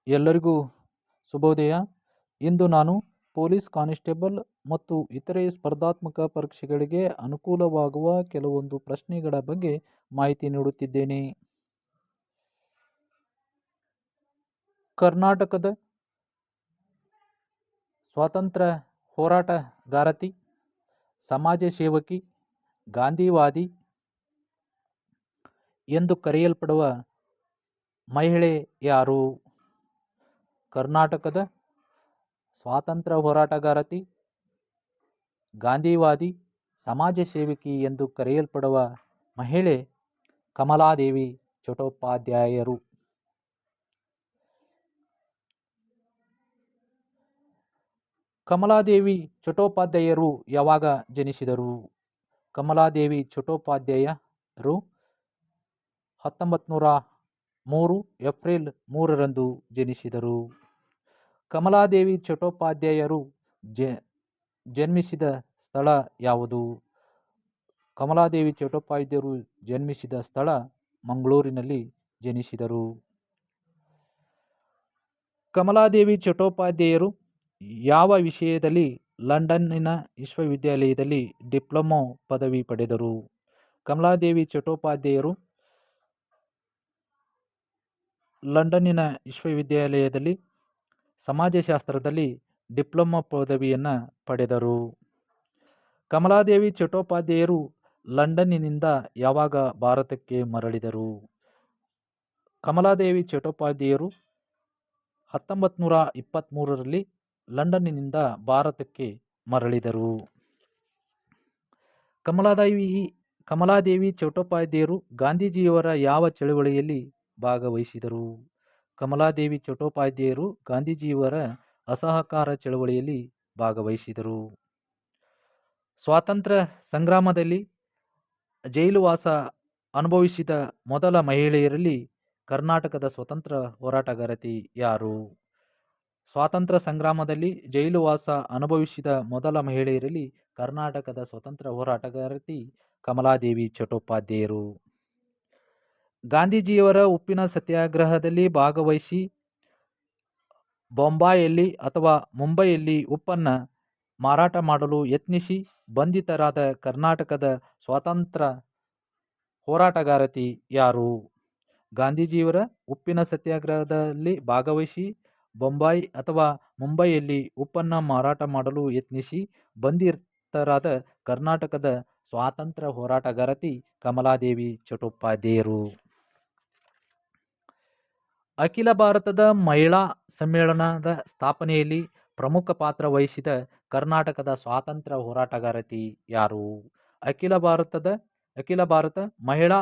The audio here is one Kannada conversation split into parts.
ಎಲ್ಲರಿಗೂ ಶುಭೋದಯ. ಇಂದು ನಾನು ಪೊಲೀಸ್ ಕಾನಿಸ್ಟೇಬಲ್ ಮತ್ತು ಇತರೆ ಸ್ಪರ್ಧಾತ್ಮಕ ಪರೀಕ್ಷೆಗಳಿಗೆ ಅನುಕೂಲವಾಗುವ ಕೆಲವೊಂದು ಪ್ರಶ್ನೆಗಳ ಬಗ್ಗೆ ಮಾಹಿತಿ ನೀಡುತ್ತಿದ್ದೇನೆ. ಕರ್ನಾಟಕದ ಸ್ವಾತಂತ್ರ್ಯ ಹೋರಾಟಗಾರತಿ, ಸಮಾಜ ಸೇವಕಿ, ಗಾಂಧಿವಾದಿ ಎಂದು ಕರೆಯಲ್ಪಡುವ ಮಹಿಳೆ ಯಾರು? ಕರ್ನಾಟಕದ ಸ್ವಾತಂತ್ರ್ಯ ಹೋರಾಟಗಾರತಿ, ಗಾಂಧಿವಾದಿ, ಸಮಾಜ ಸೇವಕಿ ಎಂದು ಕರೆಯಲ್ಪಡುವ ಮಹಿಳೆ ಕಮಲಾದೇವಿ ಚಟ್ಟೋಪಾಧ್ಯಾಯರು. ಕಮಲಾದೇವಿ ಚಟ್ಟೋಪಾಧ್ಯಾಯರು ಯಾವಾಗ ಜನಿಸಿದರು? ಕಮಲಾದೇವಿ ಚಟ್ಟೋಪಾಧ್ಯಾಯರು 1903 ಏಪ್ರಿಲ್ 3ರಂದು ಜನಿಸಿದರು. ಕಮಲಾದೇವಿ ಚಟ್ಟೋಪಾಧ್ಯಾಯರು ಜನ್ಮಿಸಿದ ಸ್ಥಳ ಯಾವುದು? ಕಮಲಾದೇವಿ ಚಟ್ಟೋಪಾಧ್ಯಾಯರು ಜನ್ಮಿಸಿದ ಸ್ಥಳ ಮಂಗಳೂರಿನಲ್ಲಿ ಜನಿಸಿದರು. ಕಮಲಾದೇವಿ ಚಟ್ಟೋಪಾಧ್ಯಾಯರು ಯಾವ ವಿಷಯದಲ್ಲಿ ಲಂಡನ್ನಿನ ವಿಶ್ವವಿದ್ಯಾಲಯದಲ್ಲಿ ಡಿಪ್ಲೊಮಾ ಪದವಿ ಪಡೆದರು? ಕಮಲಾದೇವಿ ಚಟ್ಟೋಪಾಧ್ಯಾಯರು ಲಂಡನ್ನಿನ ವಿಶ್ವವಿದ್ಯಾಲಯದಲ್ಲಿ ಸಮಾಜಶಾಸ್ತ್ರದಲ್ಲಿ ಡಿಪ್ಲೊಮಾ ಪದವಿಯನ್ನು ಪಡೆದರು. ಕಮಲಾದೇವಿ ಚಟ್ಟೋಪಾಧ್ಯಾಯರು ಲಂಡನ್ನಿನಿಂದ ಯಾವಾಗ ಭಾರತಕ್ಕೆ ಮರಳಿದರು? ಕಮಲಾದೇವಿ ಚಟ್ಟೋಪಾಧ್ಯಾಯರು 1923ರಲ್ಲಿ ಲಂಡನ್ನಿನಿಂದ ಭಾರತಕ್ಕೆ ಮರಳಿದರು. ಕಮಲಾದೇವಿ ಚಟ್ಟೋಪಾಧ್ಯಾಯರು ಗಾಂಧೀಜಿಯವರ ಯಾವ ಚಳವಳಿಯಲ್ಲಿ ಭಾಗವಹಿಸಿದರು? ಕಮಲಾದೇವಿ ಚಟ್ಟೋಪಾಧ್ಯಾಯರು ಗಾಂಧೀಜಿಯವರ ಅಸಹಕಾರ ಚಳವಳಿಯಲ್ಲಿ ಭಾಗವಹಿಸಿದರು. ಸ್ವಾತಂತ್ರ್ಯ ಸಂಗ್ರಾಮದಲ್ಲಿ ಜೈಲುವಾಸ ಅನುಭವಿಸಿದ ಮೊದಲ ಮಹಿಳೆಯರಲ್ಲಿ ಕರ್ನಾಟಕದ ಸ್ವತಂತ್ರ ಹೋರಾಟಗಾರತಿ ಯಾರು? ಸ್ವಾತಂತ್ರ್ಯ ಸಂಗ್ರಾಮದಲ್ಲಿ ಜೈಲುವಾಸ ಅನುಭವಿಸಿದ ಮೊದಲ ಮಹಿಳೆಯರಲ್ಲಿ ಕರ್ನಾಟಕದ ಸ್ವತಂತ್ರ ಹೋರಾಟಗಾರತಿ ಕಮಲಾದೇವಿ ಚಟ್ಟೋಪಾಧ್ಯಾಯರು. ಗಾಂಧೀಜಿಯವರ ಉಪ್ಪಿನ ಸತ್ಯಾಗ್ರಹದಲ್ಲಿ ಭಾಗವಹಿಸಿ ಬೊಂಬಾಯಿಯಲ್ಲಿ ಅಥವಾ ಮುಂಬಯಿಯಲ್ಲಿ ಉಪ್ಪನ್ನು ಮಾರಾಟ ಮಾಡಲು ಯತ್ನಿಸಿ ಬಂಧಿತರಾದ ಕರ್ನಾಟಕದ ಸ್ವಾತಂತ್ರ್ಯ ಹೋರಾಟಗಾರತಿ ಯಾರು? ಗಾಂಧೀಜಿಯವರ ಉಪ್ಪಿನ ಸತ್ಯಾಗ್ರಹದಲ್ಲಿ ಭಾಗವಹಿಸಿ ಬೊಂಬಾಯಿ ಅಥವಾ ಮುಂಬಯಿಯಲ್ಲಿ ಉಪ್ಪನ್ನು ಮಾರಾಟ ಮಾಡಲು ಯತ್ನಿಸಿ ಬಂಧಿತರಾದ ಕರ್ನಾಟಕದ ಸ್ವಾತಂತ್ರ್ಯ ಹೋರಾಟಗಾರತಿ ಕಮಲಾದೇವಿ ಚಟ್ಟೋಪಾಧ್ಯಾಯರು. ಅಖಿಲ ಭಾರತದ ಮಹಿಳಾ ಸಮ್ಮೇಳನದ ಸ್ಥಾಪನೆಯಲ್ಲಿ ಪ್ರಮುಖ ಪಾತ್ರ ವಹಿಸಿದ ಕರ್ನಾಟಕದ ಸ್ವಾತಂತ್ರ್ಯ ಹೋರಾಟಗಾರತಿ ಯಾರು? ಅಖಿಲ ಭಾರತ ಮಹಿಳಾ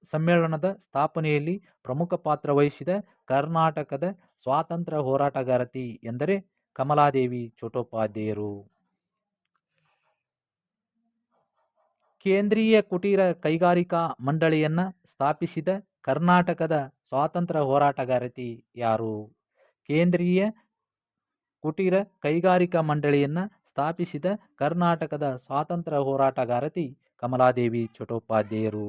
ಸಮ್ಮೇಳನದ ಸ್ಥಾಪನೆಯಲ್ಲಿ ಪ್ರಮುಖ ಪಾತ್ರ ವಹಿಸಿದ ಕರ್ನಾಟಕದ ಸ್ವಾತಂತ್ರ್ಯ ಹೋರಾಟಗಾರತಿ ಎಂದರೆ ಕಮಲಾದೇವಿ ಚಟ್ಟೋಪಾಧ್ಯಾಯರು. ಕೇಂದ್ರೀಯ ಕುಟೀರ ಕೈಗಾರಿಕಾ ಮಂಡಳಿಯನ್ನು ಸ್ಥಾಪಿಸಿದ ಕರ್ನಾಟಕದ ಸ್ವಾತಂತ್ರ್ಯ ಹೋರಾಟಗಾರತಿ ಯಾರು? ಕೇಂದ್ರೀಯ ಕುಟೀರ ಕೈಗಾರಿಕಾ ಮಂಡಳಿಯನ್ನು ಸ್ಥಾಪಿಸಿದ ಕರ್ನಾಟಕದ ಸ್ವಾತಂತ್ರ್ಯ ಹೋರಾಟಗಾರತಿ ಕಮಲಾದೇವಿ ಚಟ್ಟೋಪಾಧ್ಯಾಯರು.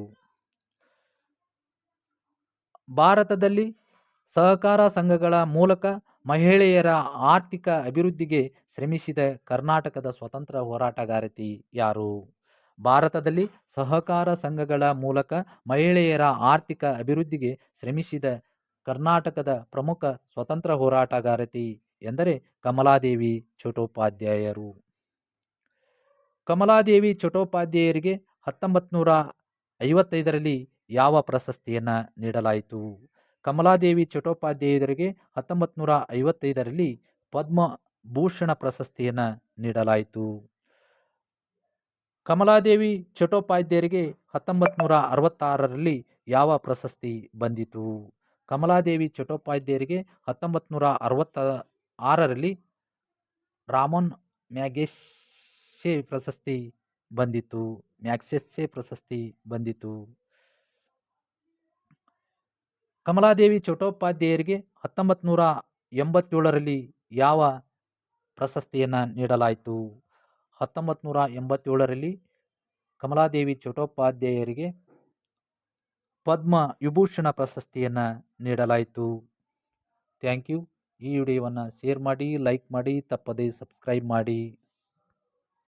ಭಾರತದಲ್ಲಿ ಸಹಕಾರ ಸಂಘಗಳ ಮೂಲಕ ಮಹಿಳೆಯರ ಆರ್ಥಿಕ ಅಭಿವೃದ್ಧಿಗೆ ಶ್ರಮಿಸಿದ ಕರ್ನಾಟಕದ ಸ್ವತಂತ್ರ ಹೋರಾಟಗಾರತಿ ಯಾರು? ಭಾರತದಲ್ಲಿ ಸಹಕಾರ ಸಂಘಗಳ ಮೂಲಕ ಮಹಿಳೆಯರ ಆರ್ಥಿಕ ಅಭಿವೃದ್ಧಿಗೆ ಶ್ರಮಿಸಿದ ಕರ್ನಾಟಕದ ಪ್ರಮುಖ ಸ್ವತಂತ್ರ ಹೋರಾಟಗಾರತಿ ಎಂದರೆ ಕಮಲಾದೇವಿ ಚಟ್ಟೋಪಾಧ್ಯಾಯರು. ಕಮಲಾದೇವಿ ಚಟ್ಟೋಪಾಧ್ಯಾಯರಿಗೆ 1955ರಲ್ಲಿ ಯಾವ ಪ್ರಶಸ್ತಿಯನ್ನು ನೀಡಲಾಯಿತು? ಕಮಲಾದೇವಿ ಚಟ್ಟೋಪಾಧ್ಯಾಯರಿಗೆ 1955ರಲ್ಲಿ ಪದ್ಮಭೂಷಣ ಪ್ರಶಸ್ತಿಯನ್ನು ನೀಡಲಾಯಿತು. ಕಮಲಾದೇವಿ ಚಟ್ಟೋಪಾಧ್ಯಾಯರಿಗೆ 1966ರಲ್ಲಿ ಯಾವ ಪ್ರಶಸ್ತಿ ಬಂದಿತು? ಕಮಲಾದೇವಿ ಚಟ್ಟೋಪಾಧ್ಯಾಯರಿಗೆ 1966ರಲ್ಲಿ ರಾಮನ್ ಮ್ಯಾಗ್ಸೆಸೆ ಪ್ರಶಸ್ತಿ ಬಂದಿತು. ಕಮಲಾದೇವಿ ಚಟ್ಟೋಪಾಧ್ಯಾಯರಿಗೆ 1987ರಲ್ಲಿ ಯಾವ ಪ್ರಶಸ್ತಿಯನ್ನು ನೀಡಲಾಯಿತು? 1987ರಲ್ಲಿ ಕಮಲಾದೇವಿ ಚಟ್ಟೋಪಾಧ್ಯಾಯರಿಗೆ ಪದ್ಮ ವಿಭೂಷಣ ಪ್ರಶಸ್ತಿಯನ್ನು ನೀಡಲಾಯಿತು. Thank you. ಈ ವಿಡಿಯೋವನ್ನು ಶೇರ್ ಮಾಡಿ, ಲೈಕ್ ಮಾಡಿ, ತಪ್ಪದೇ ಸಬ್ಸ್ಕ್ರೈಬ್ ಮಾಡಿ.